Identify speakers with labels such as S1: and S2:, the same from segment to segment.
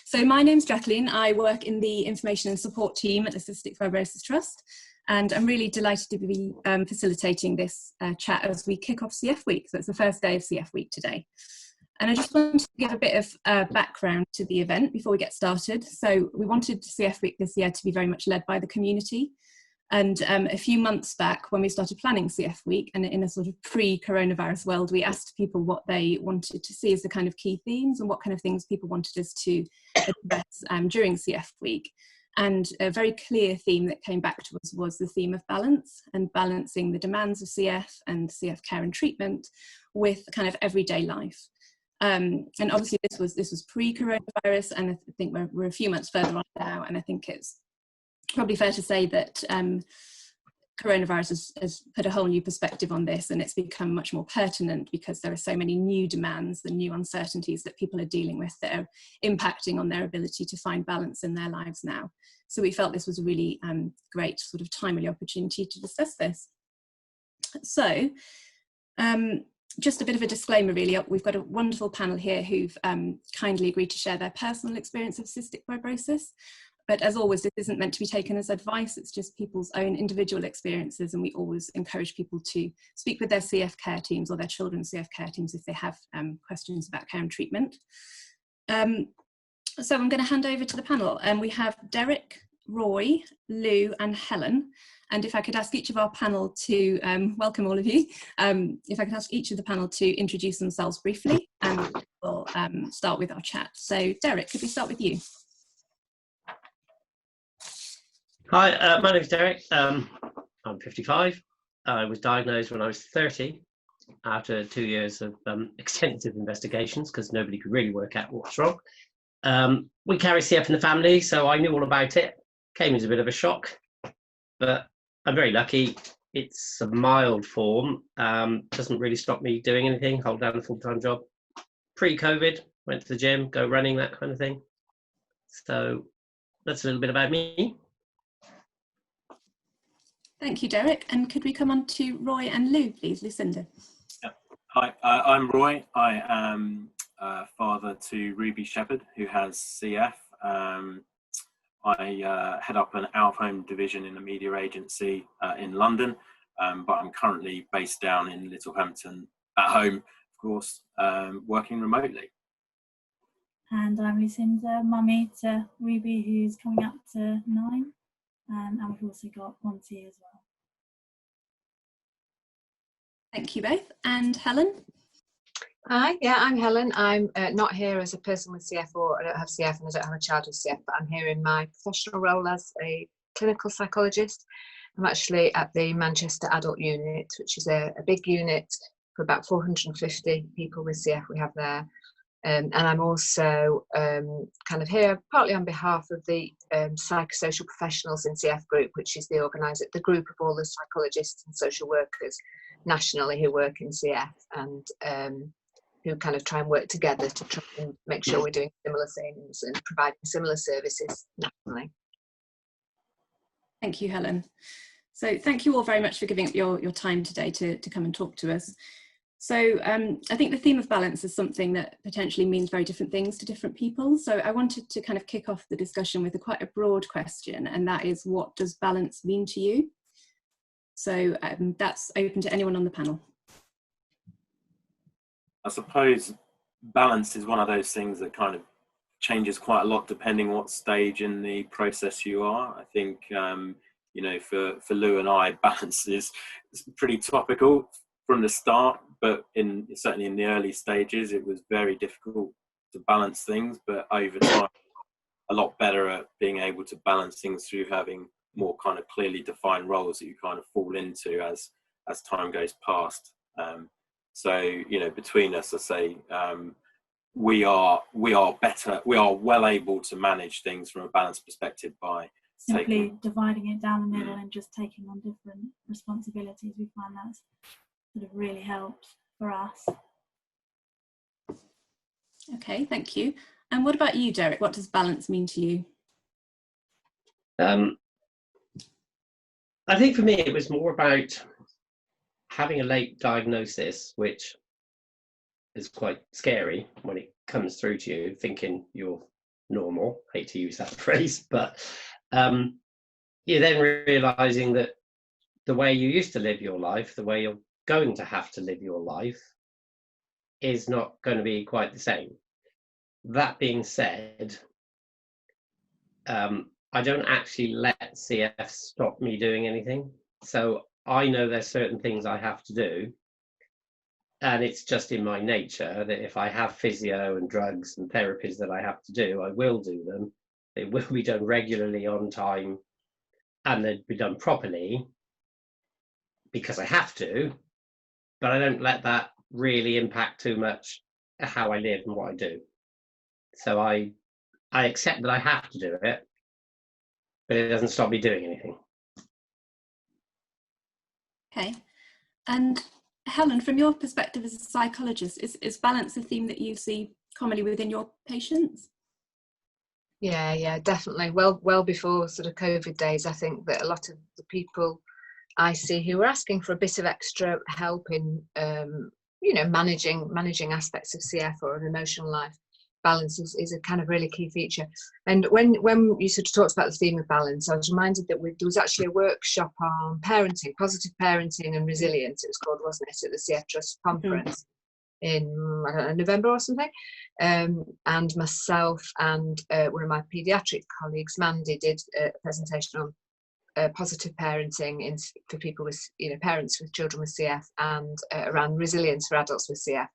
S1: So my name's Jacqueline. I work in the information and support team at the Cystic Fibrosis Trust, and I'm really delighted to be facilitating this chat as we kick off CF Week. So it's the first day of CF Week today. And I just wanted to give a bit of background to the event before we get started. So we wanted CF Week this year to be very much led by the community. And a few months back, when we started planning CF Week, and in a sort of pre-coronavirus world, we asked people what they wanted to see as the kind of key themes and what kind of things people wanted us to address during CF Week. And a very clear theme that came back to us was the theme of balance, and balancing the demands of CF and CF care and treatment with kind of everyday life. And obviously this was pre-coronavirus, and I think we're a few months further on now, and I think it's probably fair to say that coronavirus has put a whole new perspective on this, and it's become much more pertinent because there are so many new demands and new uncertainties that people are dealing with that are impacting on their ability to find balance in their lives now. So we felt this was a really great sort of timely opportunity to discuss this. So just a bit of a disclaimer really, we've got a wonderful panel here who've kindly agreed to share their personal experience of cystic fibrosis. But as always, this isn't meant to be taken as advice, it's just people's own individual experiences, and we always encourage people to speak with their CF care teams or their children's CF care teams if they have questions about care and treatment. So I'm going to hand over to the panel, and we have Derek, Roy, Lou and Helen. And if I could ask each of our panel to, welcome all of you, if I could ask each of the panel to introduce themselves briefly, and we'll start with our chat. So Derek, could we start with you?
S2: Hi, my name is Derek. I'm 55. I was diagnosed when I was 30 after 2 years of extensive investigations because nobody could really work out what was wrong. We carry CF in the family, so I knew all about it. Came as a bit of a shock, but I'm very lucky. It's a mild form, doesn't really stop me doing anything, hold down a full-time job. Pre-COVID, went to the gym, go running, that kind of thing. So that's a little bit about me.
S1: Thank you, Derek. And could we come on to Roy and Lou, please? Lucinda.
S3: Yeah. Hi, I'm Roy. I am father to Ruby Shepherd, who has CF. I head up an out-of-home division in a media agency in London, but I'm currently based down in Littlehampton at home, of course, working remotely.
S4: And I'm Lucinda, mummy to Ruby, who's coming up to 9. And we've also got Monty as well.
S1: Thank you both. And Helen?
S5: Hi, yeah, I'm Helen. I'm not here as a person with CF, or I don't have CF and I don't have a child with CF, but I'm here in my professional role as a clinical psychologist. I'm actually at the Manchester Adult Unit, which is a big unit for about 450 people with CF we have there. And I'm also kind of here partly on behalf of the psychosocial professionals in CF Group, which is the group of all the psychologists and social workers nationally who work in CF, and who kind of try and work together to try and make sure we're doing similar things and providing similar services nationally.
S1: Thank you, Helen. So thank you all very much for giving up your time today to come and talk to us. So I think the theme of balance is something that potentially means very different things to different people. So I wanted to kind of kick off the discussion with quite a broad question, and that is, what does balance mean to you? So that's open to anyone on the panel.
S3: I suppose balance is one of those things that kind of changes quite a lot depending what stage in the process you are. I think, you know, for Lou and I, balance is pretty topical from the start, but certainly in the early stages, it was very difficult to balance things, but over time, a lot better at being able to balance things through having more kind of clearly defined roles that you kind of fall into as time goes past. So, you know, between us, I say, we are well able to manage things from a balanced perspective by
S4: simply dividing it down the middle and just taking on different responsibilities. We find that's sort of really helped for us.
S1: Okay, thank you. And what about you, Derek? What does balance mean to you?
S2: I think for me, it was more about having a late diagnosis, which is quite scary when it comes through to you, thinking you're normal. Hate to use that phrase, but you're then realizing that the way you used to live your life, the way you're going to have to live your life, is not going to be quite the same. That being said, I don't actually let CF stop me doing anything. So I know there's certain things I have to do, and it's just in my nature that if I have physio and drugs and therapies that I have to do, I will do them. They will be done regularly, on time, and they'd be done properly because I have to, but I don't let that really impact too much how I live and what I do. So I accept that I have to do it, but it doesn't stop me doing anything.
S1: Okay. And Helen, from your perspective as a psychologist, is balance a theme that you see commonly within your patients?
S5: Yeah, definitely. Well before sort of COVID days, I think that a lot of the people I see who are asking for a bit of extra help in, managing aspects of CF or an emotional life, balance is a kind of really key feature. And when you sort of talked about the theme of balance, I was reminded that there was actually a workshop on parenting, positive parenting and resilience, it was called, wasn't it, at the CF Trust conference in, I don't know, November or something. And myself and one of my paediatric colleagues, Mandy, did a presentation on positive parenting for people with, parents with children with CF, and around resilience for adults with CF.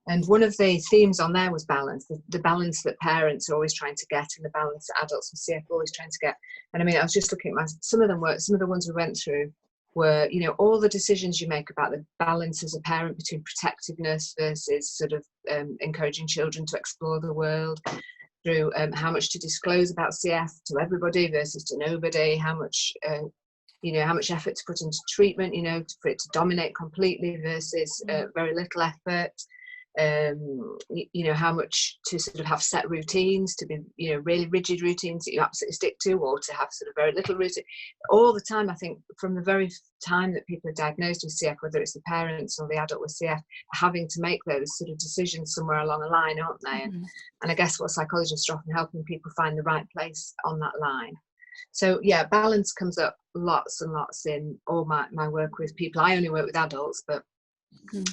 S5: And one of the themes on there was balance, the balance that parents are always trying to get, and the balance that adults with CF are always trying to get. And I mean, I was just looking at some of the ones we went through were, all the decisions you make about the balance as a parent between protectiveness versus sort of encouraging children to explore the world, through how much to disclose about CF to everybody versus to nobody, how much effort to put into treatment, for it to dominate completely versus very little effort. How much to sort of have set routines, to be, really rigid routines that you absolutely stick to, or to have sort of very little routine. All the time, I think, from the very time that people are diagnosed with CF, whether it's the parents or the adult with CF, having to make those sort of decisions somewhere along a line, aren't they? And I guess what psychologists are often helping people find the right place on that line. So yeah, balance comes up lots and lots in all my work with people. I only work with adults, but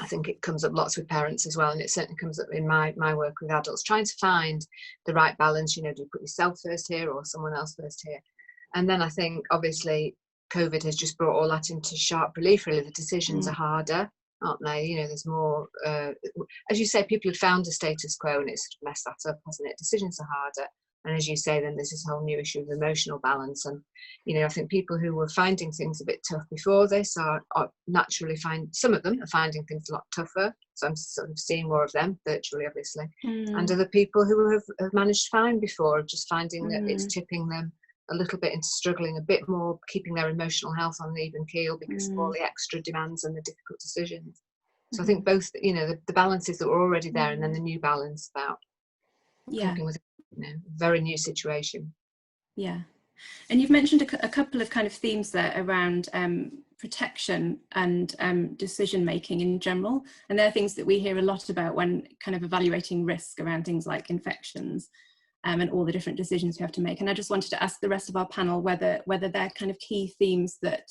S5: I think it comes up lots with parents as well, and it certainly comes up in my work with adults, trying to find the right balance. Do you put yourself first here or someone else first here? And then I think obviously COVID has just brought all that into sharp relief. Really, the decisions are harder, aren't they? There's more, as you say, people had found a status quo and it's messed that up, hasn't it? Decisions are harder. And as you say, then there's this whole new issue of emotional balance. And, I think people who were finding things a bit tough before this are naturally some of them are finding things a lot tougher. So I'm sort of seeing more of them virtually, obviously. And other people who have managed fine before, just finding that it's tipping them a little bit into struggling a bit more, keeping their emotional health on an even keel because of all the extra demands and the difficult decisions. So I think both, the balances that were already there, and then the new balance about coping with very new situation.
S1: Yeah. And you've mentioned a couple of kind of themes there around protection and decision making in general, and they're things that we hear a lot about when kind of evaluating risk around things like infections and all the different decisions we have to make. And I just wanted to ask the rest of our panel whether they're kind of key themes that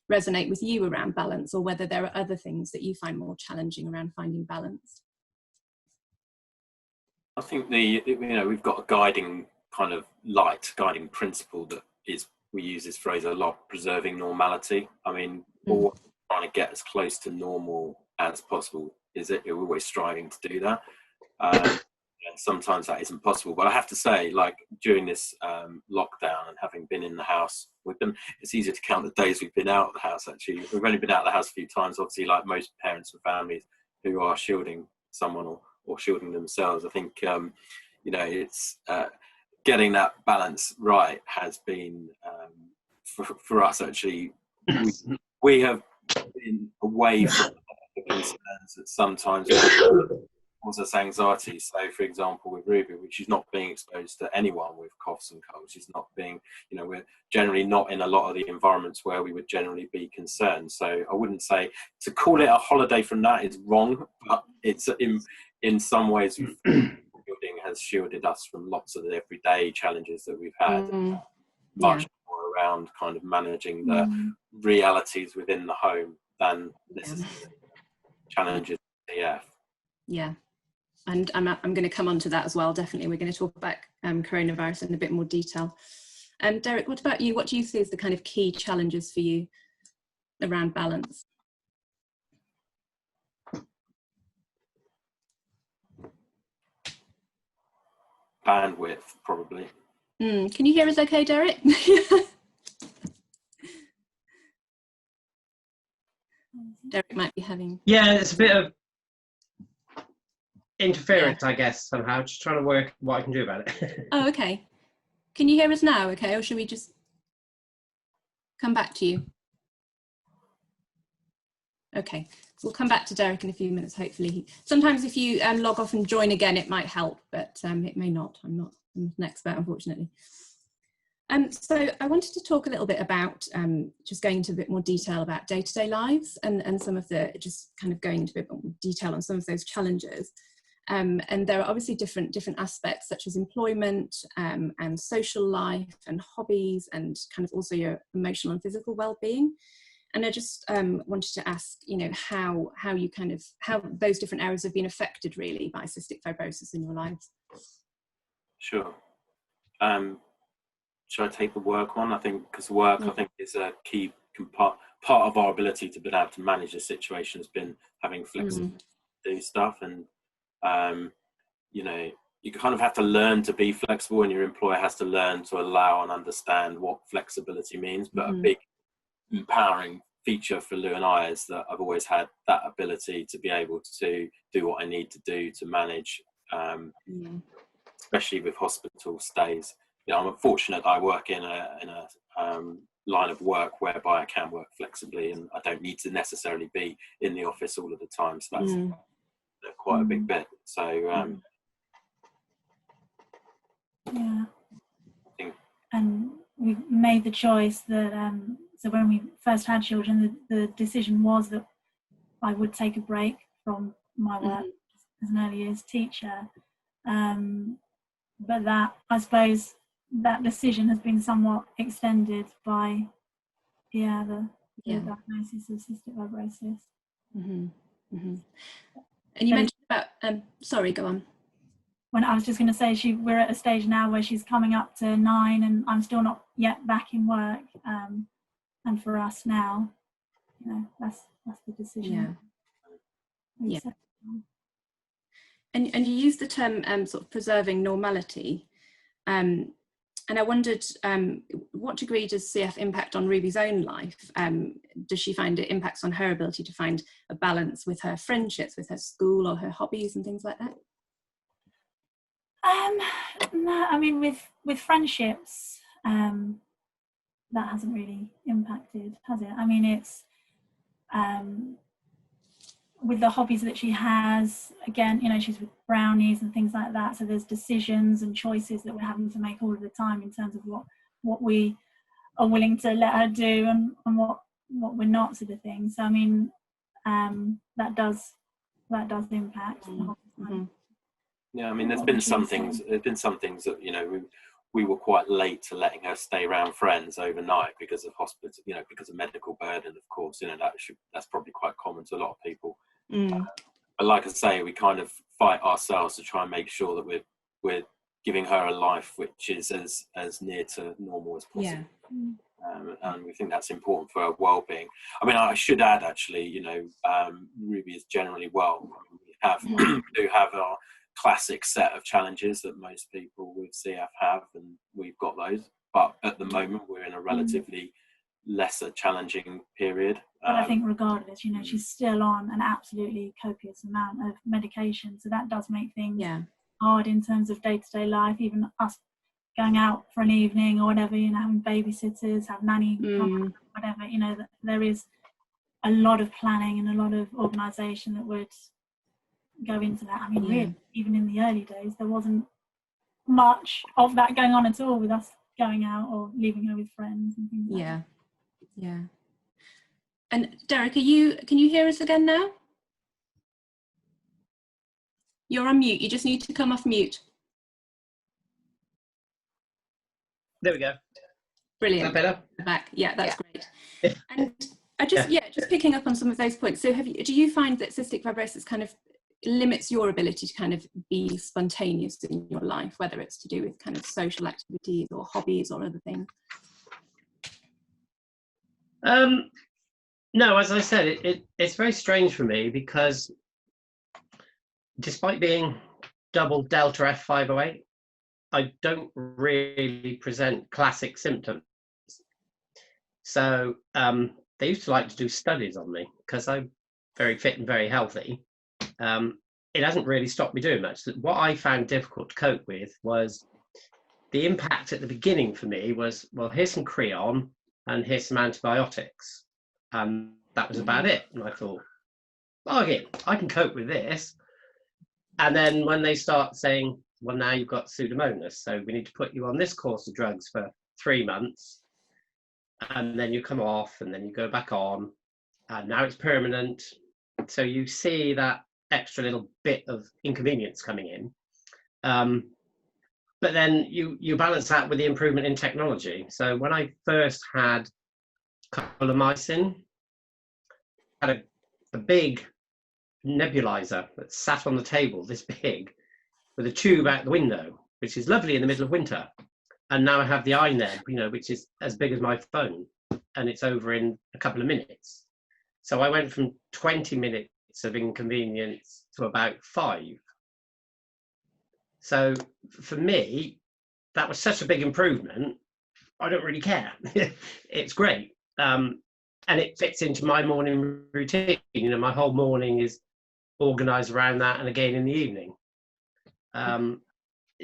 S1: resonate with you around balance, or whether there are other things that you find more challenging around finding balance.
S3: I think we've got a guiding principle that is, we use this phrase a lot, preserving normality. I mean, all trying to get as close to normal as possible. You're always striving to do that. And sometimes that isn't possible. But I have to say, like during this lockdown and having been in the house with them, it's easier to count the days we've been out of the house, actually. We've only been out of the house a few times, obviously, like most parents and families who are shielding someone or shielding themselves. I think, it's getting that balance right has been, for us actually, we have been away from the concerns that sometimes cause us anxiety. So, for example, with Ruby, she's not being exposed to anyone with coughs and colds. She's not being, we're generally not in a lot of the environments where we would generally be concerned. So I wouldn't say to call it a holiday from that is wrong, but it's in some ways, building has shielded us from lots of the everyday challenges that we've had. Much more around kind of managing the realities within the home than necessarily challenges of CF.
S1: Yeah. And I'm going to come on to that as well. Definitely, we're going to talk about coronavirus in a bit more detail. Derek, what about you? What do you see as the kind of key challenges for you around balance?
S3: Bandwidth, probably.
S1: Can you hear us okay, Derek? Derek might be having...
S2: Yeah, it's a bit of interference, I guess, somehow. Just trying to work what I can do about it.
S1: Oh, okay. Can you hear us now, okay? Or should we just come back to you? Okay, so we'll come back to Derek in a few minutes, hopefully. Sometimes if you log off and join again, it might help, but it may not. I'm not an expert, unfortunately. So I wanted to talk a little bit about just going into a bit more detail about day-to-day lives and some of the, just kind of going into a bit more detail on some of those challenges. And there are obviously different aspects such as employment and social life and hobbies and kind of also your emotional and physical well-being. And I just wanted to ask, you know, how those different areas have been affected really by cystic fibrosis in your lives.
S3: Sure. Should I take the work one? I think because work, I think, is a key part of our ability to be able to manage the situation has been having flexibility to do stuff. And, you know, you kind of have to learn to be flexible, and your employer has to learn to allow and understand what flexibility means. But a big empowering feature for Lou and I is that I've always had that ability to be able to do what I need to do to manage, especially with hospital stays. You know, I'm fortunate I work in a line of work whereby I can work flexibly, and I don't need to necessarily be in the office all of the time. So that's quite a big bit. So
S4: yeah, and we made the choice that so when we first had children, the decision was that I would take a break from my work as an early years teacher. But that, I suppose, that decision has been somewhat extended by the diagnosis of cystic fibrosis.
S1: And you mentioned about sorry, go on.
S4: When I was just going to say, we're at a stage now where she's coming up to 9 and I'm still not yet back in work, and for us now, you know, that's the decision.
S1: Yeah. And you use the term sort of preserving normality, and I wondered, what degree does CF impact on Ruby's own life? Does she find it impacts on her ability to find a balance with her friendships, with her school or her hobbies and things like that?
S4: No, I mean, with friendships, that hasn't really impacted, has it? I mean, it's with the hobbies that she has, again, you know, she's with brownies and things like that, so there's decisions and choices that we're having to make all of the time in terms of what we are willing to let her do and what we're not, sort of thing. So I mean, that does impact the whole time.
S3: Yeah, I mean, there's been some things that, you know, we were quite late to letting her stay around friends overnight because of hospital, you know, because of medical burden, of course, you know, that's probably quite common to a lot of people. But like I say, we kind of fight ourselves to try and make sure that we're giving her a life which is as near to normal as possible. And we think that's important for her well-being. I mean, I should add, actually, you know, Ruby is generally well. We do have our classic set of challenges that most people with CF have, and we've got those. But at the moment, we're in a relatively lesser challenging period.
S4: But I think regardless, you know, she's still on an absolutely copious amount of medication, so that does make things hard in terms of day-to-day life. Even us going out for an evening or whatever, you know, having babysitters, have nanny, whatever, you know, there is a lot of planning and a lot of organisation that would go into that. I mean, really, even in the early days, there wasn't much of that going on at all with us going out or leaving her with friends and things like that.
S1: Yeah. And Derek, can you hear us again now? You're on mute. You just need to come off mute.
S2: There we go.
S1: Brilliant.
S2: Is that better?
S1: Back. Yeah, that's great. And I just picking up on some of those points. So do you find that cystic fibrosis kind of limits your ability to kind of be spontaneous in your life, whether it's to do with kind of social activities or hobbies or other things?
S2: No, as I said, it's very strange for me because despite being double delta F508, I don't really present classic symptoms. So they used to like to do studies on me because I'm very fit and very healthy. It hasn't really stopped me doing much. What I found difficult to cope with was the impact at the beginning for me was, well, here's some Creon and here's some antibiotics. That was about it. And I thought, okay, I can cope with this. And then when they start saying, well, now you've got Pseudomonas, so we need to put you on this course of drugs for 3 months, and then you come off, and then you go back on, and now it's permanent. So you see that extra little bit of inconvenience coming in. But then you balance that with the improvement in technology. So when I first had Colamycin, I had a big nebulizer that sat on the table this big with a tube out the window, which is lovely in the middle of winter. And now I have the iNeb, which is as big as my phone, and it's over in a couple of minutes. So I went from 20 minutes of inconvenience to about 5. So for me, that was such a big improvement. I don't really care. It's great. And it fits into my morning routine. My whole morning is organized around that, and again in the evening.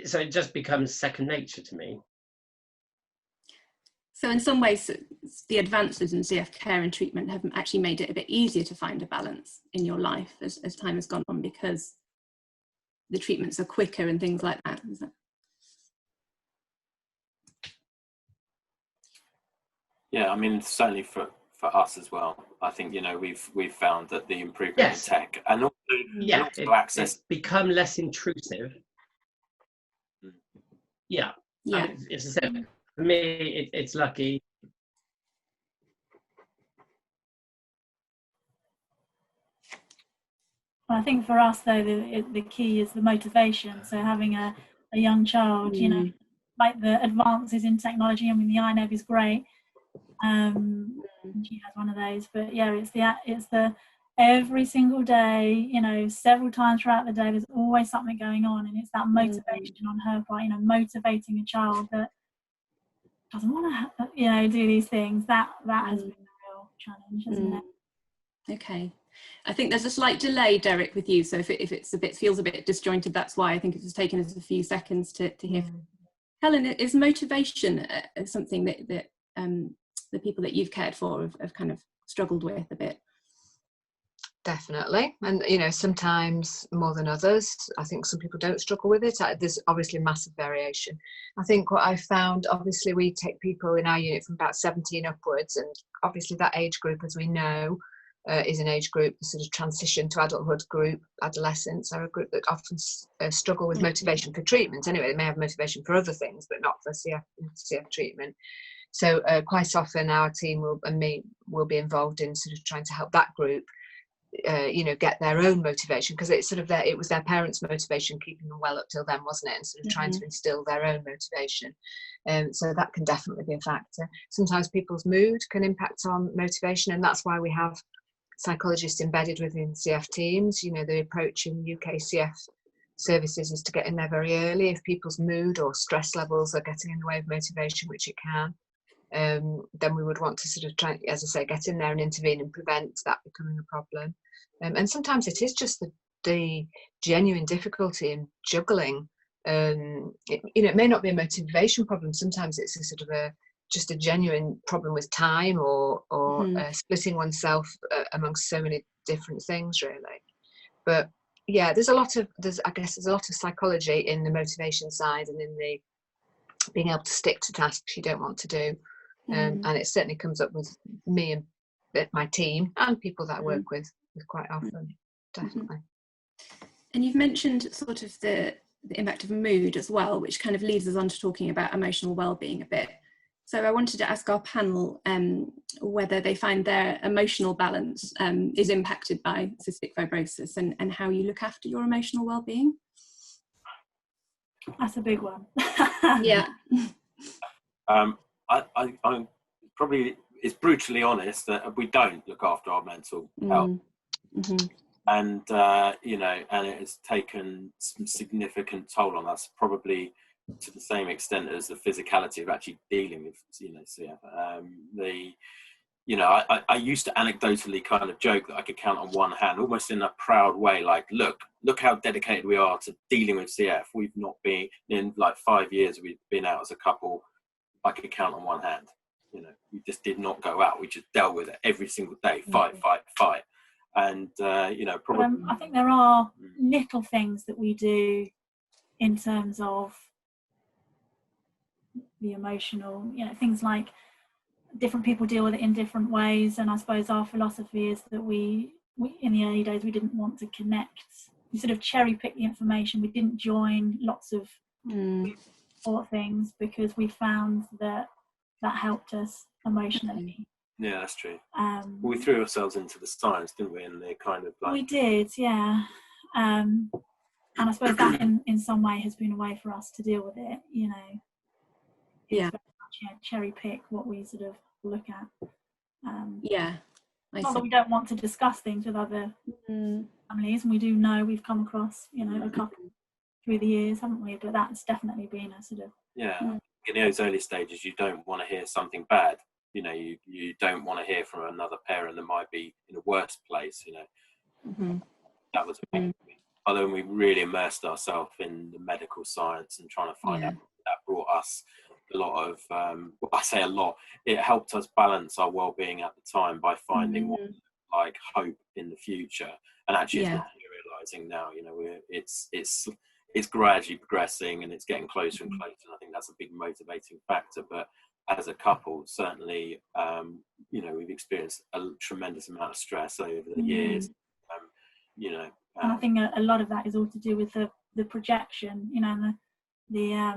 S2: So it just becomes second nature to me.
S1: So in some ways, the advances in CF care and treatment have actually made it a bit easier to find a balance in your life as time has gone on, because the treatments are quicker and things like that. Is that?
S3: Yeah, I mean, certainly for us as well. I think we've found that the improvement in tech and also access
S2: it's become less intrusive. Yeah.
S1: Yeah.
S2: It's a set. For me, it's lucky.
S4: Well, I think for us though, the key is the motivation. So having a young child, like the advances in technology. I mean, the iNeb is great. She has one of those, but yeah, it's the every single day, several times throughout the day, there's always something going on, and it's that motivation on her part, motivating a child that doesn't want to, do these things. That has been a real challenge, hasn't it?
S1: Okay. I think there's a slight delay, Derek, with you. So if it feels a bit disjointed, that's why. I think it has taken us a few seconds to hear. Helen, is motivation something that the people that you've cared for have kind of struggled with a bit?
S5: Definitely, and sometimes more than others. I think some people don't struggle with it. There's obviously massive variation. I think what I found, obviously we take people in our unit from about 17 upwards, and obviously that age group, as we know, is an age group, the sort of transition to adulthood group. Adolescents are a group that often struggle with motivation for treatment. Anyway, they may have motivation for other things, but not for CF treatment. So quite often our team will be involved in sort of trying to help that group get their own motivation, because it's sort of it was their parents' motivation keeping them well up till then, wasn't it, and sort of trying to instill their own motivation. So that can definitely be a factor. Sometimes people's mood can impact on motivation, and that's why we have psychologists embedded within CF teams. The approach in UK CF services is to get in there very early. If people's mood or stress levels are getting in the way of motivation, which it can, then we would want to sort of try, as I say, get in there and intervene and prevent that becoming a problem. And sometimes it is just the genuine difficulty in juggling. It may not be a motivation problem. Sometimes it's a sort of just a genuine problem with time or splitting oneself amongst so many different things, really. But yeah, there's a lot of psychology in the motivation side and in the being able to stick to tasks you don't want to do. And it certainly comes up with me and my team and people that I work with quite often, definitely.
S1: And you've mentioned sort of the the impact of mood as well, which kind of leads us on to talking about emotional well-being a bit. So I wanted to ask our panel whether they find their emotional balance is impacted by cystic fibrosis, and how you look after your emotional well-being.
S4: That's a big one.
S1: Yeah.
S3: I'm probably, it's brutally honest that we don't look after our mental health.
S1: Mm-hmm.
S3: And you know, and it has taken some significant toll on us, probably to the same extent as the physicality of actually dealing with, you know, CF. You know, I used to anecdotally kind of joke that I could count on one hand, almost in a proud way, like, look how dedicated we are to dealing with CF. We've not been, in like 5 years we've been out as a couple, I could count on one hand. You know, we just did not go out. We just dealt with it every single day, fight. And, you know, probably...
S4: I think there are little things that we do in terms of the emotional, you know, things like different people deal with it in different ways. And I suppose our philosophy is that we in the early days, we didn't want to connect. We sort of cherry pick the information. We didn't join lots of support things, because we found that helped us emotionally.
S3: Yeah, that's true. We threw ourselves into the science, didn't we? And they kind of like... We
S4: did, yeah. And I suppose that in some way has been a way for us to deal with it, you know.
S1: Yeah.
S4: Very much, yeah, cherry pick what we sort of look at.
S1: Yeah.
S4: Not that we don't want to discuss things with other families, and we do know we've come across, you know, a couple through the years, haven't we? But that's definitely been a sort of...
S3: Yeah. In those early stages, you don't want to hear something bad. You know, you don't want to hear from another parent that might be in a worse place, you know. That was a big thing. Although we really immersed ourselves in the medical science and trying to find out, that brought us a lot of, well, I say a lot, it helped us balance our well-being at the time by finding what, like, hope in the future. And actually it's materializing now, you know. It's gradually progressing and it's getting closer and closer, and I think that's a big motivating factor. But as a couple, certainly, you know, we've experienced a tremendous amount of stress over the years, you know.
S4: And I think a lot of that is all to do with the projection, you know, and the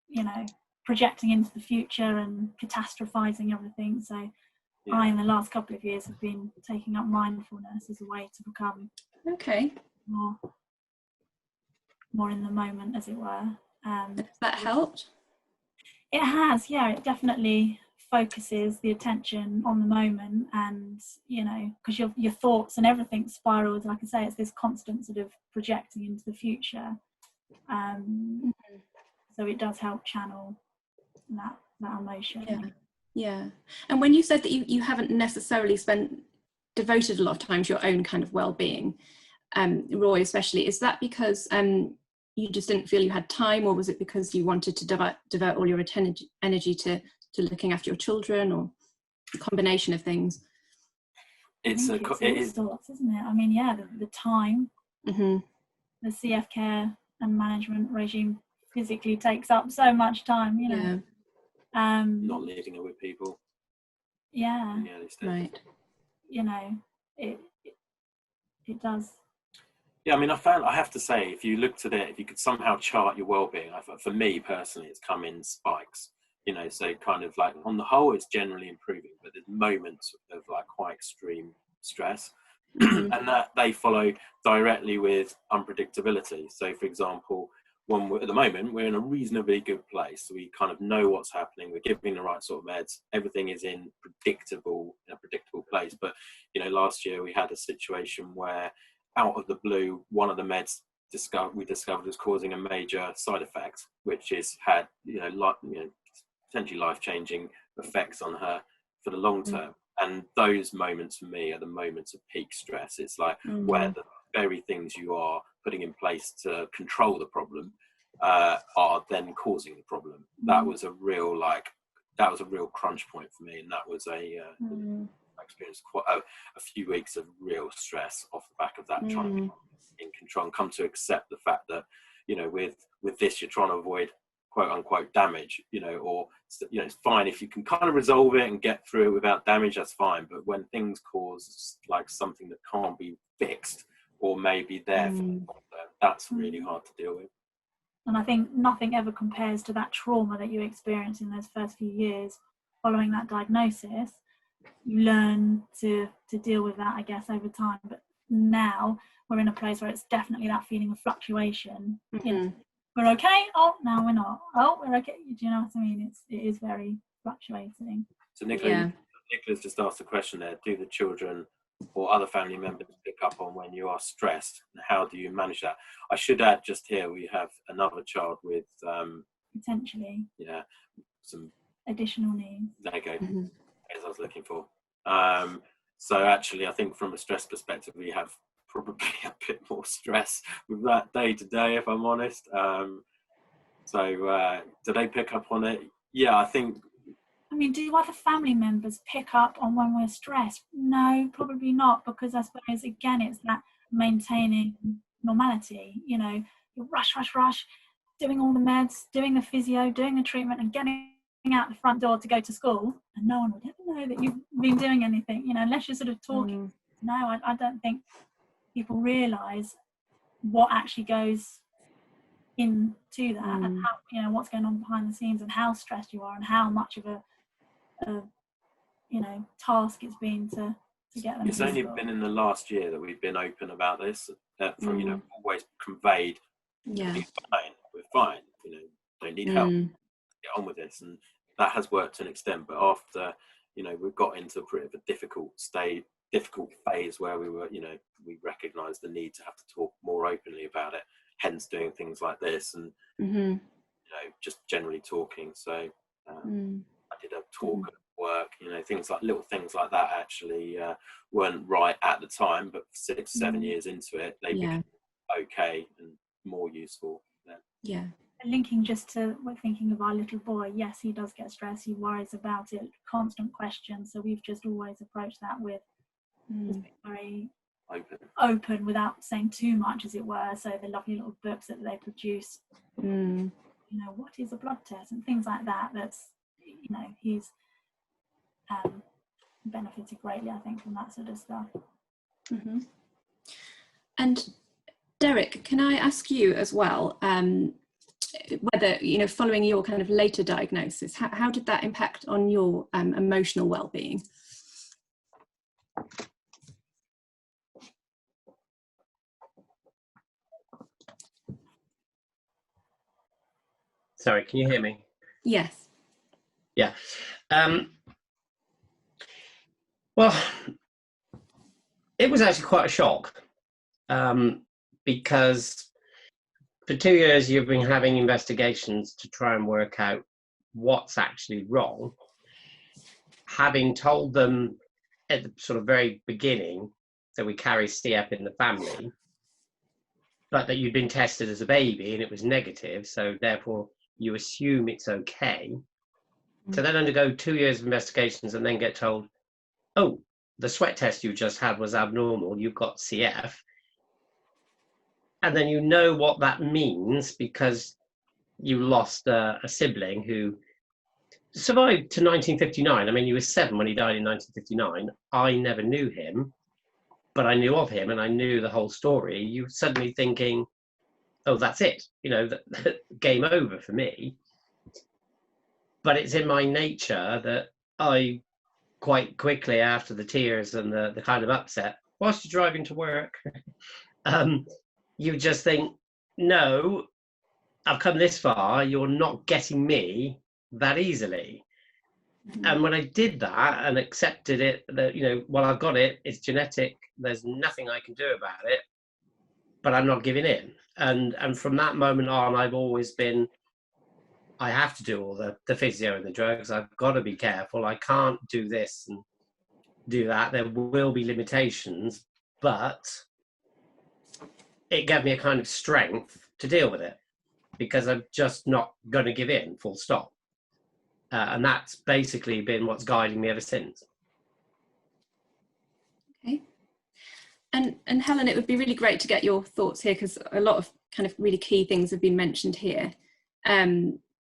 S4: you know, projecting into the future and catastrophizing everything. So I, in the last couple of years, have been taking up mindfulness as a way to become more in the moment, as it were.
S1: Has that helped?
S4: It has, yeah. It definitely focuses the attention on the moment, and, you know, because your thoughts and everything spirals. Like I say, it's this constant sort of projecting into the future. So it does help channel that emotion.
S1: Yeah. And when you said that you haven't necessarily devoted a lot of time to your own kind of well-being, Roy especially, is that because you just didn't feel you had time, or was it because you wanted to divert all your energy to looking after your children, or a combination of things?
S4: It's all sorts, isn't it? I mean, yeah, the time, the CF care and management regime physically takes up so much time, you know.
S3: Not leaving it with people.
S4: Yeah.
S1: Right.
S4: You know, it does.
S3: Yeah, I mean, I have to say, if you looked at it, if you could somehow chart your well-being, for me personally, it's come in spikes. You know, so kind of like on the whole, it's generally improving, but there's moments of like quite extreme stress, and that they follow directly with unpredictability. So, for example, at the moment, we're in a reasonably good place. We kind of know what's happening. We're giving the right sort of meds. Everything is in a predictable place. But, you know, last year we had a situation where, out of the blue, one of the meds we discovered was causing a major side effect, which had potentially life-changing effects on her for the long term. And those moments for me are the moments of peak stress. It's like where the very things you are putting in place to control the problem are then causing the problem. That was a real crunch point for me, and that was I experienced quite a few weeks of real stress off the back of that, trying to be in control and come to accept the fact that, you know, with this you're trying to avoid quote unquote damage, you know, or, you know, it's fine if you can kind of resolve it and get through it without damage, that's fine. But when things cause like something that can't be fixed or maybe there for that's really hard to deal with.
S4: And I think nothing ever compares to that trauma that you experience in those first few years following that diagnosis. You learn to deal with that, I guess, over time. But now we're in a place where it's definitely that feeling of fluctuation. You know, we're okay. Oh, now we're not. Oh, we're okay. Do you know what I mean? It is very fluctuating.
S3: So Nicola's just asked the question there: do the children or other family members pick up on when you are stressed? And how do you manage that? I should add just here, we have another child with
S4: potentially
S3: some
S4: additional needs.
S3: There you go. As I was looking for. So actually, I think from a stress perspective, we have probably a bit more stress with that day to day, if I'm honest. So do they pick up on it? Yeah, I think.
S4: I mean, do other family members pick up on when we're stressed? No, probably not, because I suppose, again, it's that maintaining normality. You know, you rush, doing all the meds, doing the physio, doing the treatment, and getting out the front door to go to school, and no one would ever know that you've been doing anything, you know, unless you're sort of talking. No, I don't think people realise what actually goes into that, and how, you know, what's going on behind the scenes, and how stressed you are, and how much of a you know, task it's been to get them.
S3: It's only been in the last year that we've been open about this. From you know, always conveyed, we're fine, you know, don't need help, get on with this, and that has worked to an extent. But after, you know, we've got into a pretty of a difficult phase where we were, you know, we recognised the need to have to talk more openly about it, hence doing things like this, and you know, just generally talking. So I did a talk at work, you know, little things like that actually weren't right at the time, but 6-7 years into it, they became okay and more useful then.
S4: Yeah. Linking just to, we're thinking of our little boy, yes, he does get stressed, he worries about it, constant questions, so we've just always approached that with just being very open without saying too much, as it were. So the lovely little books that they produce, you know, what is a blood test and things like that, that's, you know, he's benefited greatly, I think, from that sort of stuff.
S1: And Derek, can I ask you as well, whether, you know, following your kind of later diagnosis, how did that impact on your emotional well-being?
S2: Sorry, can you hear me?
S1: Yes.
S2: Yeah. Well, it was actually quite a shock, because for 2 years you've been having investigations to try and work out what's actually wrong. Having told them at the sort of very beginning that we carry CF in the family, but that you'd been tested as a baby and it was negative, so therefore you assume it's okay. To then undergo 2 years of investigations and then get told, oh, the sweat test you just had was abnormal, you've got CF. And then you know what that means because you lost a sibling who survived to 1959. I mean, he was 7 when he died in 1959. I never knew him, but I knew of him and I knew the whole story. You're suddenly thinking, oh, that's it, you know, game over for me. But it's in my nature that I quite quickly, after the tears and the kind of upset, whilst you're driving to work, you just think, no, I've come this far, you're not getting me that easily. And when I did that and accepted it, that, you know, well, I've got it, it's genetic, there's nothing I can do about it, but I'm not giving in. And from that moment on, I've always been, I have to do all the physio and the drugs. I've got to be careful. I can't do this and do that. There will be limitations, but it gave me a kind of strength to deal with it because I'm just not going to give in, full stop. And that's basically been what's guiding me ever since. Okay.
S1: And Helen, it would be really great to get your thoughts here because a lot of kind of really key things have been mentioned here.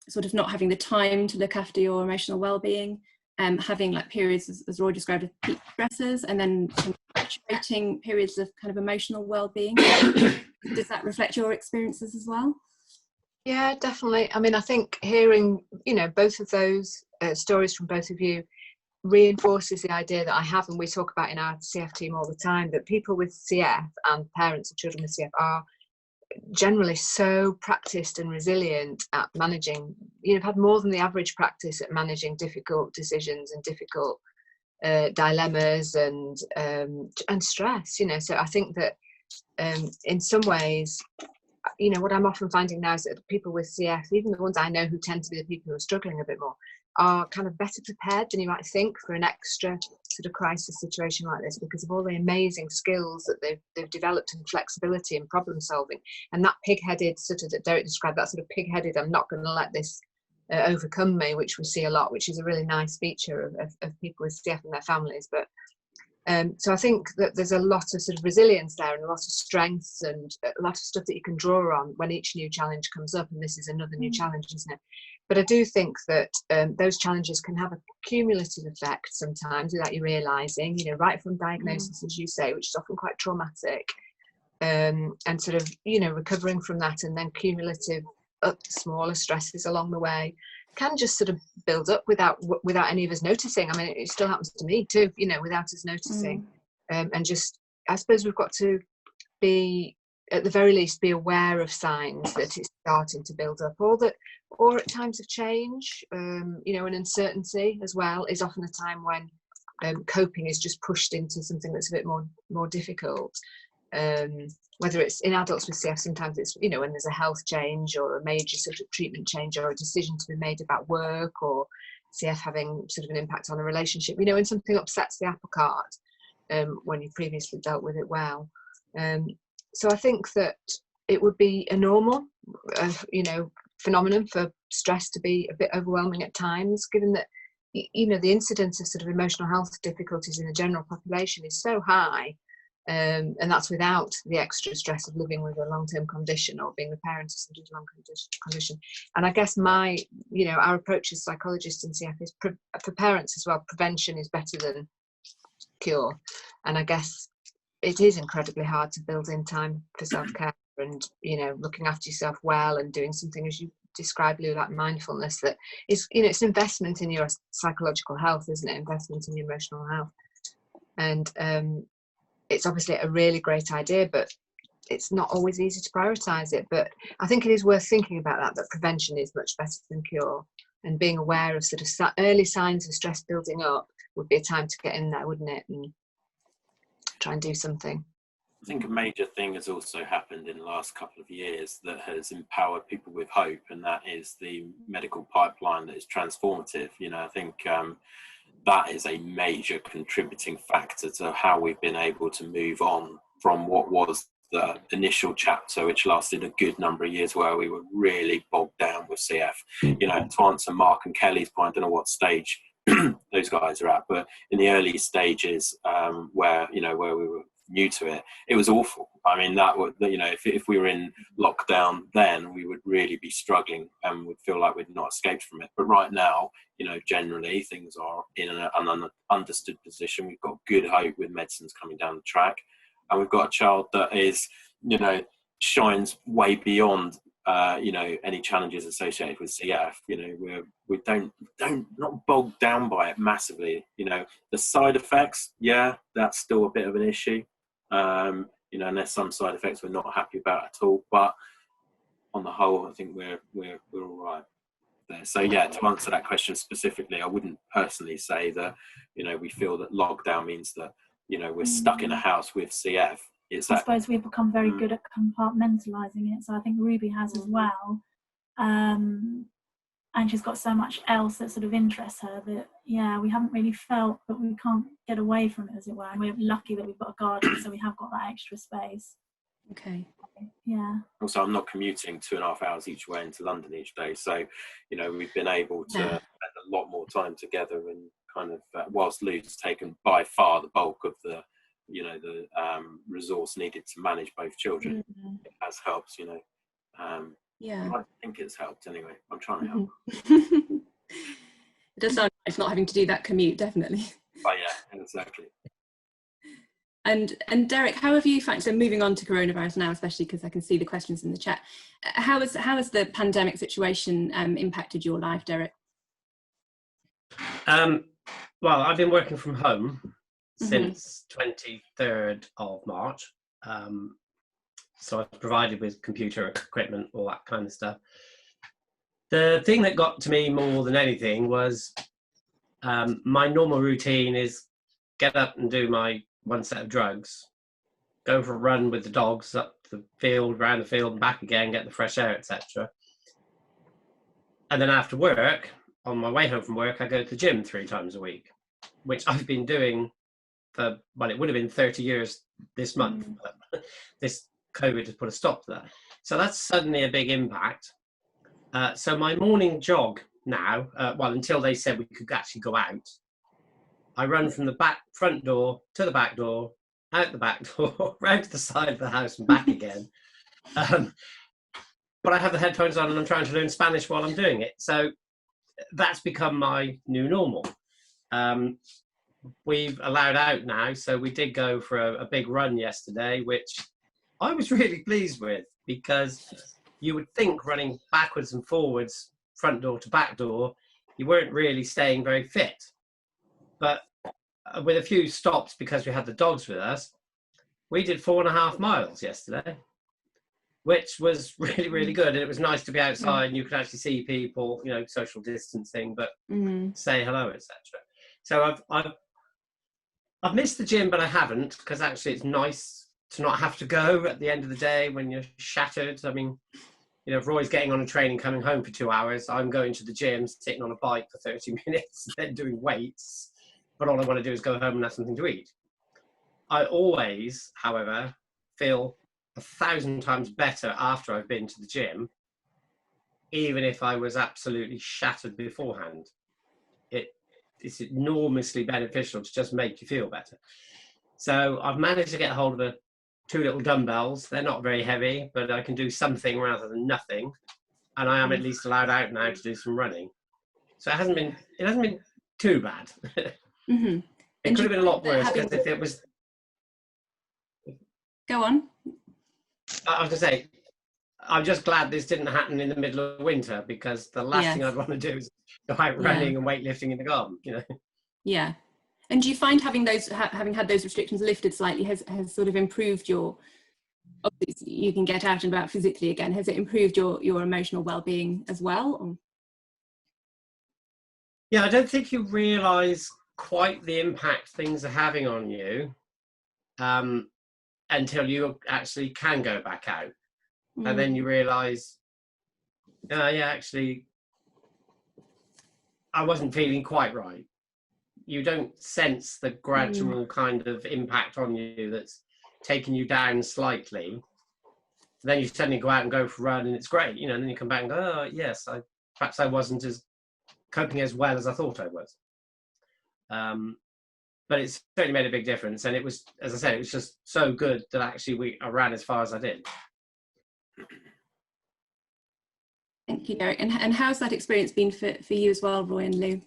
S1: Sort of not having the time to look after your emotional well-being, having like periods, as Roy described, of peak stressors, and then fluctuating periods of kind of emotional well-being. Does that reflect your experiences as well?
S5: Yeah, definitely. I mean, I think hearing, both of those stories from both of you reinforces the idea that I have, and we talk about in our CF team all the time, that people with CF and parents of children with CF are generally so practiced and resilient at managing, have had more than the average practice at managing difficult decisions and difficult dilemmas and stress. So I think that in some ways, what I'm often finding now is that people with CF, even the ones I know who tend to be the people who are struggling a bit more, are kind of better prepared than you might think for an extra sort of crisis situation like this, because of all the amazing skills that they've developed in flexibility and problem solving, and that pig-headed sort of, that Derek described, that sort of pig-headed, I'm not going to let this overcome me, which we see a lot, which is a really nice feature of people with CF and their families. But so I think that there's a lot of sort of resilience there, and a lot of strengths, and a lot of stuff that you can draw on when each new challenge comes up, and this is another new challenge, isn't it? But I do think that those challenges can have a cumulative effect sometimes without you realising, right from diagnosis, as you say, which is often quite traumatic, and sort of, recovering from that, and then cumulative smaller stresses along the way can just sort of build up without any of us noticing. I mean, it still happens to me too, without us noticing. And just, I suppose we've got to be, at the very least, be aware of signs that it's starting to build up, or at times of change, and uncertainty as well is often a time when coping is just pushed into something that's a bit more difficult. Whether it's in adults with CF, sometimes it's, when there's a health change or a major sort of treatment change, or a decision to be made about work, or CF having sort of an impact on a relationship, when something upsets the apple cart, when you've previously dealt with it well. So I think that it would be a normal, phenomenon for stress to be a bit overwhelming at times, given that, the incidence of sort of emotional health difficulties in the general population is so high. And that's without the extra stress of living with a long-term condition or being the parent of somebody's long condition. And I guess our approach as psychologists in CF is for parents as well, prevention is better than cure. And I guess it is incredibly hard to build in time for self-care and, looking after yourself well, and doing something, as you described, Lou, like mindfulness, that is, it's an investment in your psychological health, isn't it? Investment in your emotional health. And it's obviously a really great idea, but it's not always easy to prioritise it. But I think it is worth thinking about that prevention is much better than cure, and being aware of sort of early signs of stress building up would be a time to get in there, wouldn't it, and try and do something.
S3: I think a major thing has also happened in the last couple of years that has empowered people with hope, and that is the medical pipeline that is transformative. I think that is a major contributing factor to how we've been able to move on from what was the initial chapter, which lasted a good number of years, where we were really bogged down with CF. To answer Mark and Kelly's point, I don't know what stage those guys are at, but in the early stages, where we were new to it, it was awful. I mean, that would, if we were in lockdown then, we would really be struggling and would feel like we'd not escaped from it. But right now, generally things are in an understood position. We've got good hope with medicines coming down the track, and we've got a child that is, shines way beyond any challenges associated with CF. We don't not bogged down by it massively. The side effects, that's still a bit of an issue. And there's some side effects we're not happy about at all, but on the whole, I think we're all right there. So to answer that question specifically, I wouldn't personally say that we feel that lockdown means that we're stuck in a house with CF.
S4: I suppose we've become very good at compartmentalising it. So I think Ruby has as well. And she's got so much else that sort of interests her that, we haven't really felt that we can't get away from it, as it were. And we're lucky that we've got a garden, so we have got that extra space.
S1: Okay.
S4: Yeah.
S3: Also, I'm not commuting 2.5 hours each way into London each day. So, we've been able to spend a lot more time together, and kind of, whilst Lou's taken by far the bulk of the resource needed to manage both children, it has helped, I think it's helped anyway. I'm trying to help.
S1: It does sound nice not having to do that commute, definitely.
S3: Oh yeah, exactly.
S1: And Derek, how have you found, so moving on to coronavirus now, especially because I can see the questions in the chat, how has the pandemic situation impacted your life, Derek?
S2: Well, I've been working from home since 23rd of March. So I was provided with computer equipment, all that kind of stuff. The thing that got to me more than anything was my normal routine is get up and do my one set of drugs, go for a run with the dogs up the field, round the field and back again, get the fresh air, etc. And then after work, on my way home from work, I go to the gym 3 times a week, which I've been doing for, well, it would have been 30 years this month, but this COVID has put a stop to that. So that's suddenly a big impact. So my morning jog now, well, until they said we could actually go out, I run from the front door to the back door, out the back door, round to the side of the house and back again. But I have the headphones on and I'm trying to learn Spanish while I'm doing it. So that's become my new normal. We've allowed out now, so we did go for a big run yesterday, which I was really pleased with, because you would think running backwards and forwards, front door to back door, you weren't really staying very fit. But with a few stops, because we had the dogs with us, we did 4.5 miles yesterday, which was really, really good. And it was nice to be outside and you could actually see people, you know, social distancing, but say hello, etc. So I've missed the gym, but I haven't, because actually it's nice to not have to go at the end of the day when you're shattered. I mean, you know, if Roy's getting on a train and coming home for 2 hours, I'm going to the gym, sitting on a bike for 30 minutes, then doing weights. But all I want to do is go home and have something to eat. I always, however, feel 1,000 times better after I've been to the gym, even if I was absolutely shattered beforehand. It's enormously beneficial to just make you feel better. So I've managed to get hold of 2 little dumbbells. They're not very heavy, but I can do something rather than nothing. And I am at least allowed out now to do some running. So it hasn't been too bad. It could have been a lot worse, because if it was...
S1: Go on.
S2: I was going to say, I'm just glad this didn't happen in the middle of winter, because the last thing I'd want to do is go out running and weightlifting in the garden, you know. Yeah.
S1: And do you find having had those restrictions lifted slightly has sort of improved your, obviously you can get out and about physically again, has it improved your emotional well-being as well? Or?
S2: Yeah, I don't think you realise quite the impact things are having on you until you actually can go back out. And then you realise, actually, I wasn't feeling quite right. You don't sense the gradual kind of impact on you that's taking you down slightly. Then you suddenly go out and go for a run and it's great, you know, and then you come back and go, oh, yes, perhaps I wasn't as coping as well as I thought I was. But it's certainly made a big difference. And it was, as I said, it was just so good that actually I ran as far as I did.
S1: Thank you, Derek. And how's that experience been for you as well, Roy and Lou?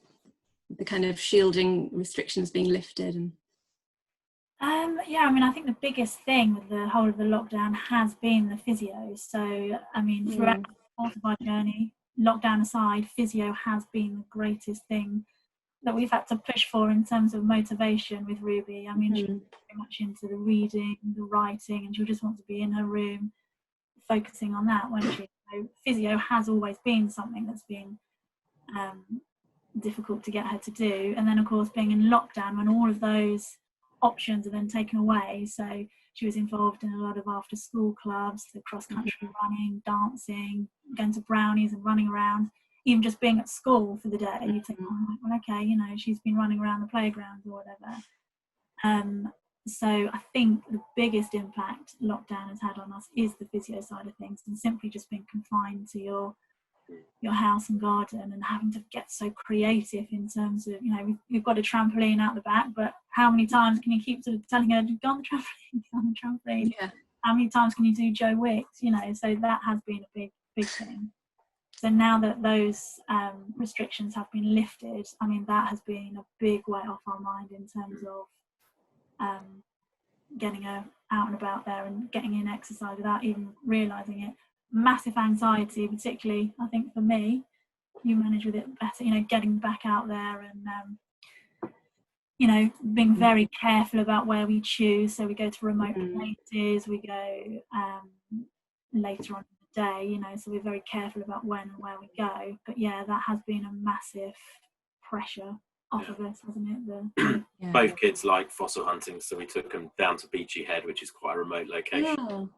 S1: The kind of shielding restrictions being lifted? And
S4: yeah, I mean, I think the biggest thing with the whole of the lockdown has been the physio. So, I mean, throughout the course of our journey, lockdown aside, physio has been the greatest thing that we've had to push for in terms of motivation with Ruby. I mean, she's very much into the reading, the writing, and she'll just want to be in her room focusing on that, won't she? So physio has always been something that's been difficult to get her to do. And then, of course, being in lockdown when all of those options are then taken away. So she was involved in a lot of after school clubs, the cross-country running, dancing, going to brownies and running around. Even just being at school for the day, you think, oh, well, okay, you know, she's been running around the playground or whatever. So I think the biggest impact lockdown has had on us is the physio side of things, and simply just being confined to your house and garden and having to get so creative in terms of, you know, we've got a trampoline out the back, but how many times can you keep sort of telling her to go on the trampoline, go on the trampoline? Yeah. How many times can you do Joe Wicks? You know, so that has been a big thing. So now that those restrictions have been lifted, I mean, that has been a big weight off our mind in terms of getting her out and about there and getting in exercise without even realising it. Massive anxiety, particularly, I think, for me. You manage with it better, you know, getting back out there and, you know, being very careful about where we choose. So we go to remote places, we go later on in the day, you know, so we're very careful about when and where we go. But yeah, that has been a massive pressure off of us, hasn't it?
S3: Both kids like fossil hunting, so we took them down to Beachy Head, which is quite a remote location.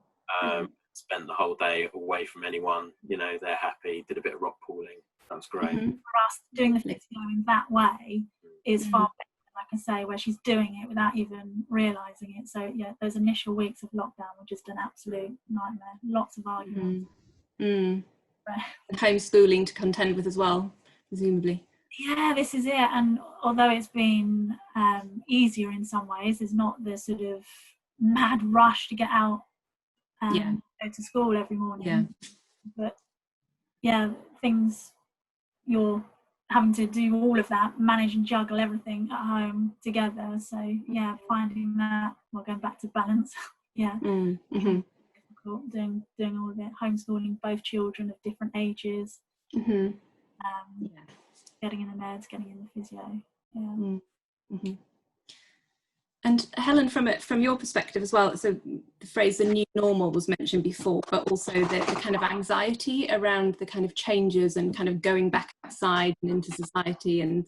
S3: Spent the whole day away from anyone, you know, they're happy, did a bit of rock pooling. That was great.
S4: For us, doing the physio in that way is far better, like I say, where she's doing it without even realising it. So yeah, those initial weeks of lockdown were just an absolute nightmare. Lots of arguments.
S1: And homeschooling to contend with as well, presumably.
S4: Yeah, this is it. And although it's been easier in some ways, there's not the sort of mad rush to get out and go to school every morning. But yeah, things, you're having to do all of that, manage and juggle everything at home together. So yeah, finding that, well, going back to balance, difficult, doing all of it, homeschooling both children of different ages, getting in the meds, getting in the physio.
S1: And Helen, from your perspective as well, so the phrase "the new normal" was mentioned before, but also the kind of anxiety around the kind of changes and kind of going back outside and into society, and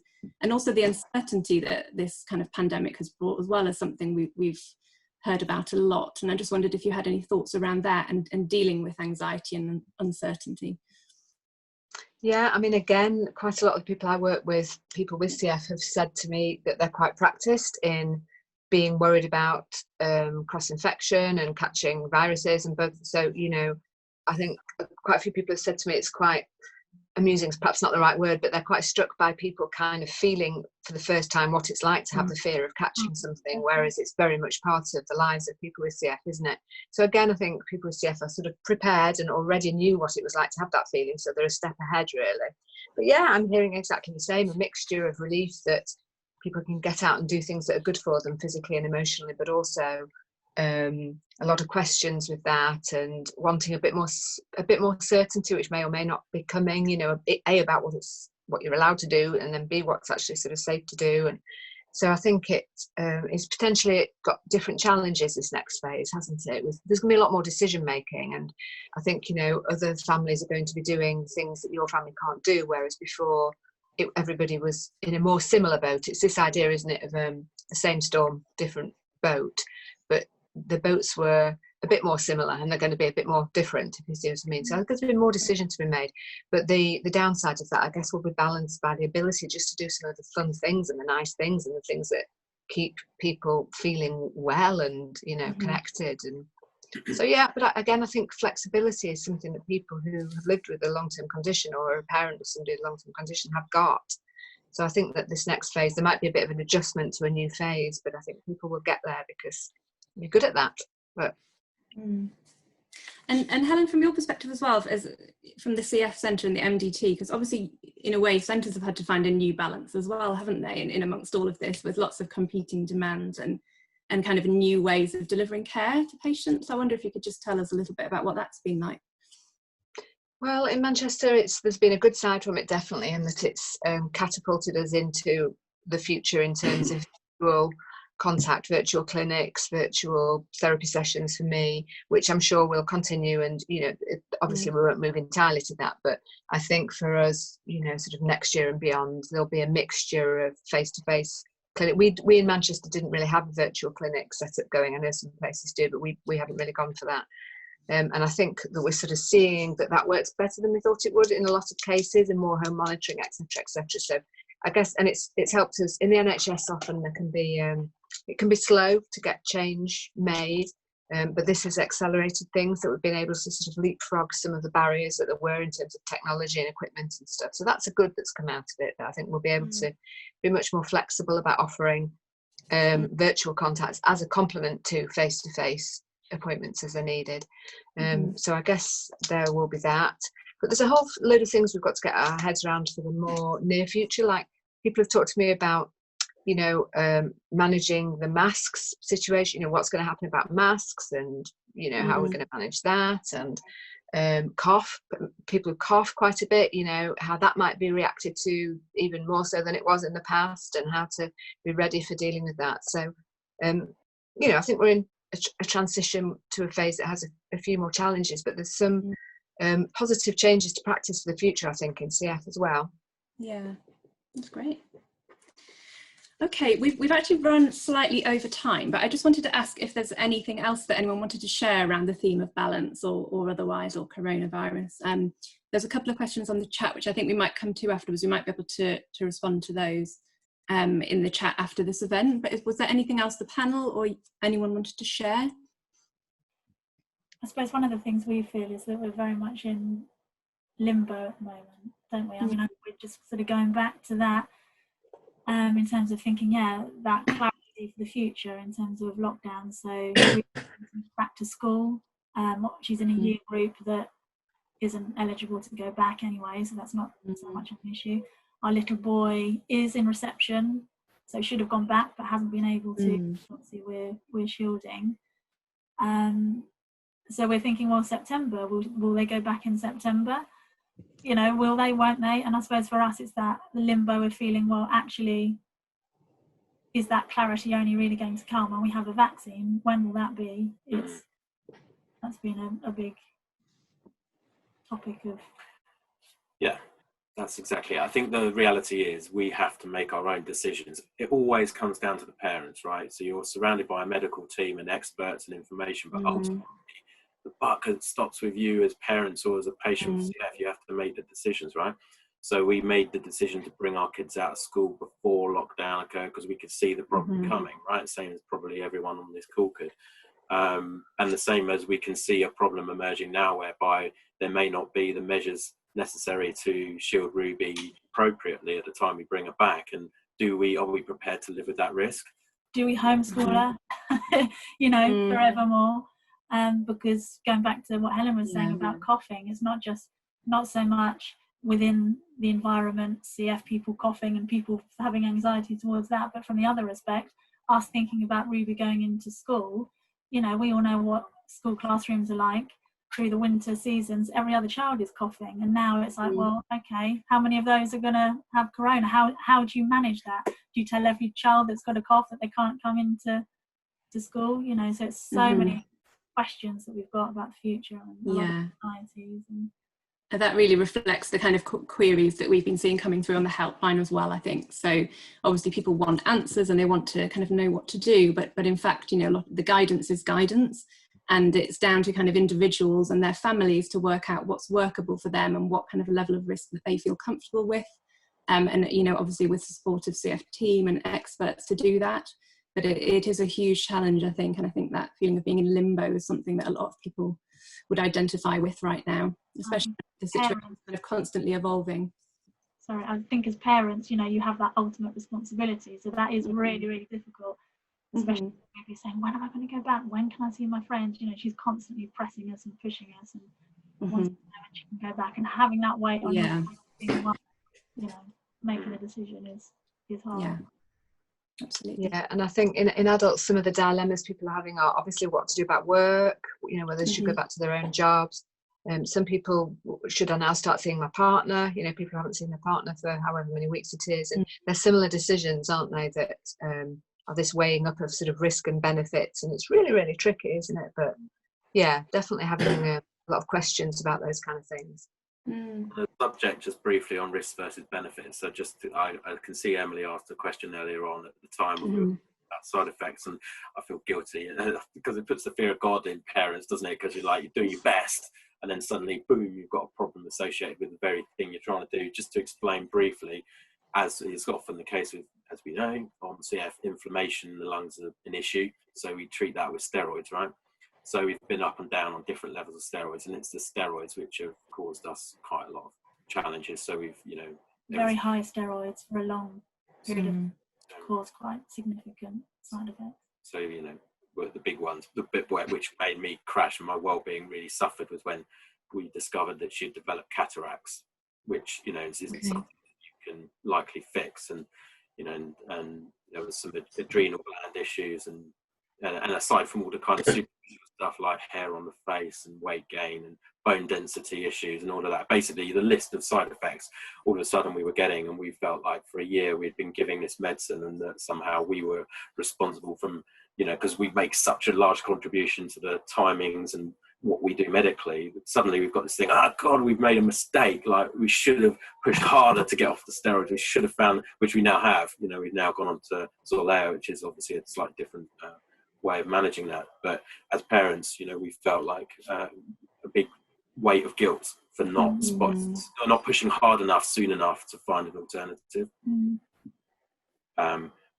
S1: also the uncertainty that this kind of pandemic has brought as well, as something we've heard about a lot. And I just wondered if you had any thoughts around that and dealing with anxiety and uncertainty.
S5: Yeah, I mean, again, quite a lot of the people I work with, people with CF, have said to me that they're quite practiced in being worried about cross-infection and catching viruses and both. So, you know, I think quite a few people have said to me it's quite amusing, is perhaps not the right word, but they're quite struck by people kind of feeling for the first time what it's like to have the fear of catching something, whereas it's very much part of the lives of people with CF, isn't it? So again, I think people with CF are sort of prepared and already knew what it was like to have that feeling, so they're a step ahead, really. But yeah, I'm hearing exactly the same, a mixture of relief that people can get out and do things that are good for them physically and emotionally, but also a lot of questions with that and wanting a bit more certainty, which may or may not be coming, you know, A, about what you're allowed to do, and then B, what's actually sort of safe to do. And so I think it's potentially got different challenges this next phase, hasn't it? There's going to be a lot more decision making, and I think, you know, other families are going to be doing things that your family can't do, whereas before everybody was in a more similar boat. It's this idea, isn't it, of the same storm, different boat, but the boats were a bit more similar, and they're going to be a bit more different, if you see what I mean. So there's going to be more decisions to be made, but the downside of that, I guess, will be balanced by the ability just to do some of the fun things and the nice things and the things that keep people feeling well and, you know, connected. And so yeah, but again, I think flexibility is something that people who have lived with a long-term condition or are a parent of somebody with a long-term condition have got. So I think that this next phase, there might be a bit of an adjustment to a new phase, but I think people will get there because you're good at that. But
S1: and Helen, from your perspective as well, as from the CF Centre and the MDT, because obviously in a way centres have had to find a new balance as well, haven't they, in amongst all of this, with lots of competing demands and kind of new ways of delivering care to patients. I wonder if you could just tell us a little bit about what that's been like.
S5: Well, in Manchester, there's been a good side from it, definitely, and that it's catapulted us into the future in terms of virtual contact, virtual clinics, virtual therapy sessions for me, which I'm sure will continue. And, you know, obviously we won't move entirely to that, but I think for us, you know, sort of next year and beyond, there'll be a mixture of face-to-face clinic. We in Manchester didn't really have a virtual clinic set up going. I know some places do, but we haven't really gone for that. And I think that we're sort of seeing that works better than we thought it would in a lot of cases, and more home monitoring, etc., etc. So I guess, and it's helped us in the NHS. Often there can be it can be slow to get change made, but this has accelerated things, that we've been able to sort of leapfrog some of the barriers that there were in terms of technology and equipment and stuff. So that's a good that's come out of it. That I think we'll be able to be much more flexible about offering virtual contacts as a complement to face-to-face appointments as they're needed. So I guess there will be that. But there's a whole load of things we've got to get our heads around for the more near future. Like, people have talked to me about managing the masks situation, what's going to happen about masks, and how we're going to manage that, and people who cough quite a bit, how that might be reacted to even more so than it was in the past, and how to be ready for dealing with that. So I think we're in a transition to a phase that has a few more challenges, but there's some positive changes to practice for the future, I think, in CF as well.
S1: Yeah, that's great. Okay, we've actually run slightly over time, but I just wanted to ask if there's anything else that anyone wanted to share around the theme of balance or otherwise, or coronavirus. There's a couple of questions on the chat, which I think we might come to afterwards. We might be able to respond to those in the chat after this event. But was there anything else the panel or anyone wanted to share?
S4: I suppose one of the things we feel is that we're very much in limbo at the moment, don't we? I mean, we're just sort of going back to that in terms of thinking, that clarity for the future in terms of lockdown. So back to school. She's in a year group that isn't eligible to go back anyway, so that's not so much of an issue. Our little boy is in reception, so should have gone back but hasn't been able to. Obviously, we're shielding. So we're thinking, well, September, will they go back in September? Will they, won't they? And I suppose for us, it's that the limbo of feeling, well, actually, is that clarity only really going to come when we have a vaccine? When will that be? That's been a big topic of...
S3: Yeah, that's exactly it. I think the reality is we have to make our own decisions. It always comes down to the parents, right? So you're surrounded by a medical team and experts and information, but ultimately, the buck stops with you as parents or as a patient with CF. You have to make the decisions, right? So we made the decision to bring our kids out of school before lockdown occurred because we could see the problem coming, right? Same as probably everyone on this call could. And the same as we can see a problem emerging now whereby there may not be the measures necessary to shield Ruby appropriately at the time we bring her back. And are we prepared to live with that risk?
S4: Do we homeschool her, forevermore? Because going back to what Helen was saying about coughing, it's not so much within the environment, CF people coughing and people having anxiety towards that, but from the other respect, us thinking about Ruby going into school, we all know what school classrooms are like through the winter seasons. Every other child is coughing, and now it's like, well, okay, how many of those are going to have corona? How do you manage that? Do you tell every child that's got a cough that they can't come into school? So it's so many questions that we've got about the future and a lot of anxieties.
S1: And that really reflects the kind of queries that we've been seeing coming through on the helpline as well, I think. So obviously people want answers and they want to kind of know what to do, but in fact, a lot of the guidance is guidance, and it's down to kind of individuals and their families to work out what's workable for them and what kind of level of risk that they feel comfortable with. And obviously with the support of CF team and experts to do that. But it is a huge challenge, I think, and I think that feeling of being in limbo is something that a lot of people would identify with right now, especially the situation kind of constantly evolving.
S4: Sorry, I think as parents, you have that ultimate responsibility, so that is really, really difficult, especially maybe saying, when am I going to go back? When can I see my friends? She's constantly pressing us and pushing us and wants to know when she can go back, and having that weight on your making a decision is hard.
S1: Yeah. Absolutely.
S5: Yeah, and I think in adults, some of the dilemmas people are having are obviously what to do about work, whether they should go back to their own jobs. Some people, should I now start seeing my partner? People who haven't seen their partner for however many weeks it is. And they're similar decisions, aren't they, that are this weighing up of sort of risk and benefits. And it's really, really tricky, isn't it? But yeah, definitely having a lot of questions about those kind of things.
S3: The subject just briefly on risk versus benefits. So I can see Emily asked a question earlier on at the time about side effects, and I feel guilty because it puts the fear of God in parents, doesn't it? Because you're doing your best, and then suddenly, boom, you've got a problem associated with the very thing you're trying to do. Just to explain briefly, as is often the case with, as we know, on CF, inflammation in the lungs are an issue, so we treat that with steroids, right? So we've been up and down on different levels of steroids, and it's the steroids which have caused us quite a lot of challenges. So we've,
S4: very high steroids for a long period of cause quite significant side effects.
S3: So, the big ones, the bit which made me crash and my well-being really suffered was when we discovered that she'd developed cataracts, which, isn't something that you can likely fix. And, you know, and there was some adrenal gland issues, and aside from all the kind of superficial stuff like hair on the face and weight gain and bone density issues and all of that, basically the list of side effects all of a sudden we were getting, and we felt like for a year we'd been giving this medicine, and that somehow we were responsible from, you know, because we make such a large contribution to the timings and what we do medically, suddenly we've got this thing, oh God, we've made a mistake, like we should have pushed harder to get off the steroids, we should have found, which we now have, you know, we've now gone on to Xolair, which is obviously a slightly different way of managing that. But as parents, you know, we felt like a big weight of guilt for not pushing hard enough soon enough to find an alternative.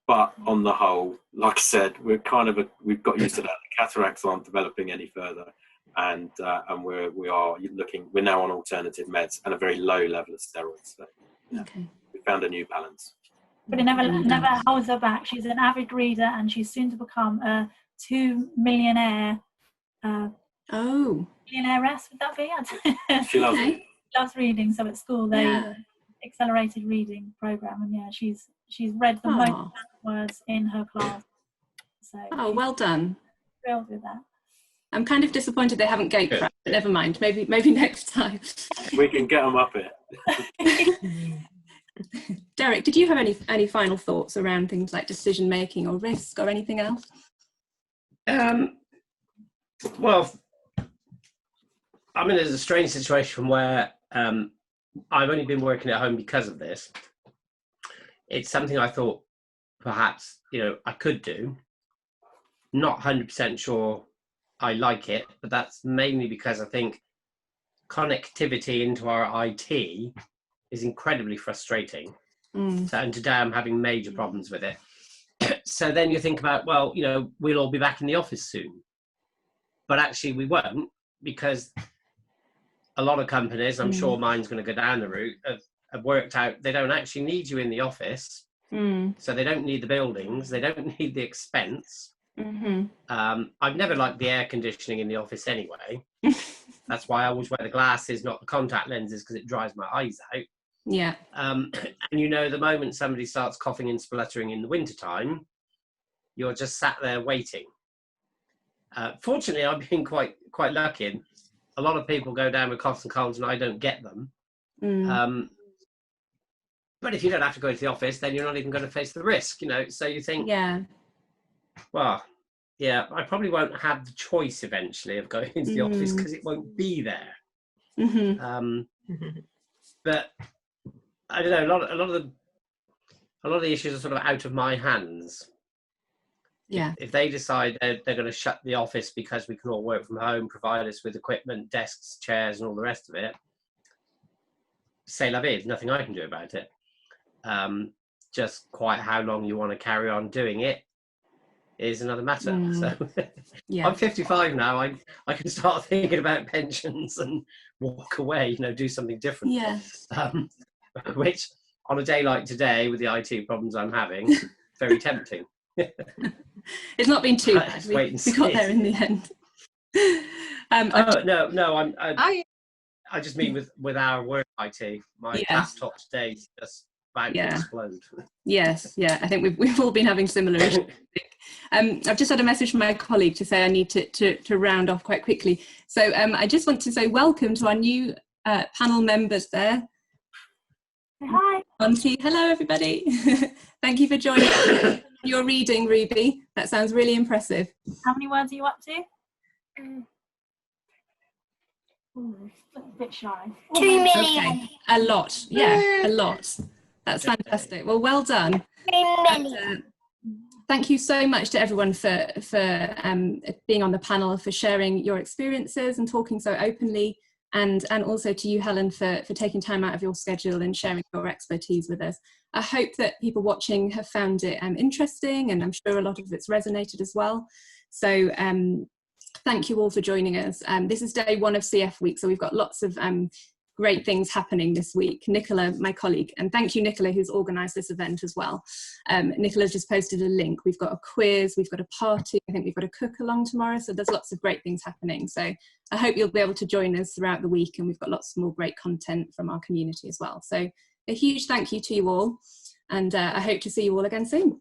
S3: But on the whole, like I said, we've got used to that. The cataracts aren't developing any further, and we're now on alternative meds and a very low level of steroids. So, yeah, we found a new balance.
S4: But it never holds her back. She's an avid reader, and she's soon to become a 2 millionaire. Millionairess, would that be?
S3: She loves it.
S4: Loves reading. So at school they accelerated reading program, and she's read the most words in her class. So
S1: well done.
S4: Thrilled with that.
S1: I'm kind of disappointed they haven't gate crashed, but never mind. Maybe next time.
S3: We can get them up it.
S1: Derek, did you have any final thoughts around things like decision making or risk or anything else?
S2: Well, I mean, there's a strange situation where I've only been working at home because of this. It's something I thought perhaps, you know, I could do. Not 100% sure I like it, but that's mainly because I think connectivity into our IT is incredibly frustrating. And today I'm having major problems with it. So then you think about, well, you know, we'll all be back in the office soon. But actually we won't, because a lot of companies, I'm sure mine's going to go down the route, have worked out they don't actually need you in the office. So they don't need the buildings, they don't need the expense. I've never liked the air conditioning in the office anyway. That's why I always wear the glasses, not the contact lenses, because it dries my eyes out.
S1: Yeah.
S2: And you know, the moment somebody starts coughing and spluttering in the wintertime, you're just sat there waiting. Fortunately, I've been quite lucky. A lot of people go down with coughs and colds, and I don't get them. But if you don't have to go to the office, then you're not even going to face the risk, you know. So you think, well, yeah, I probably won't have the choice eventually of going into the office because it won't be there. But I don't know. A lot of the issues are sort of out of my hands.
S1: Yeah.
S2: If they decide they're going to shut the office because we can all work from home, provide us with equipment, desks, chairs, and all the rest of it, c'est la vie. There's nothing I can do about it. Just quite how long you want to carry on doing it is another matter. So I'm 55 now. I can start thinking about pensions and walk away, you know, do something different. Which on a day like today, with the IT problems I'm having, very tempting.
S1: It's not been too bad. We got there in the end. I just mean with our work IT. My laptop today is just about to explode. I think we've all been having similar issues. I've just had a message from my colleague to say I need to round off quite quickly. So I just want to say welcome to our new panel members there.
S4: Hi.
S1: Auntie. Hello, everybody. Thank you for joining us. Your reading, Ruby. That sounds really impressive.
S4: How many words are you up to? A bit shy.
S6: 2 million.
S1: Okay. A lot. Yeah, a lot. That's fantastic. Well done.
S6: 3 million.
S1: Thank you so much to everyone for being on the panel, for sharing your experiences and talking so openly, and also to you, Helen, for taking time out of your schedule and sharing your expertise with us. I hope that people watching have found it interesting, and I'm sure a lot of it's resonated as well. So thank you all for joining us. This is day 1 of CF week, so we've got lots of great things happening this week. Nicola, my colleague, and thank you, Nicola, who's organised this event as well. Nicola's just posted a link. We've got a quiz, we've got a party, I think we've got a cook along tomorrow, so there's lots of great things happening. So I hope you'll be able to join us throughout the week, and we've got lots more great content from our community as well. So a huge thank you to you all. and I hope to see you all again soon.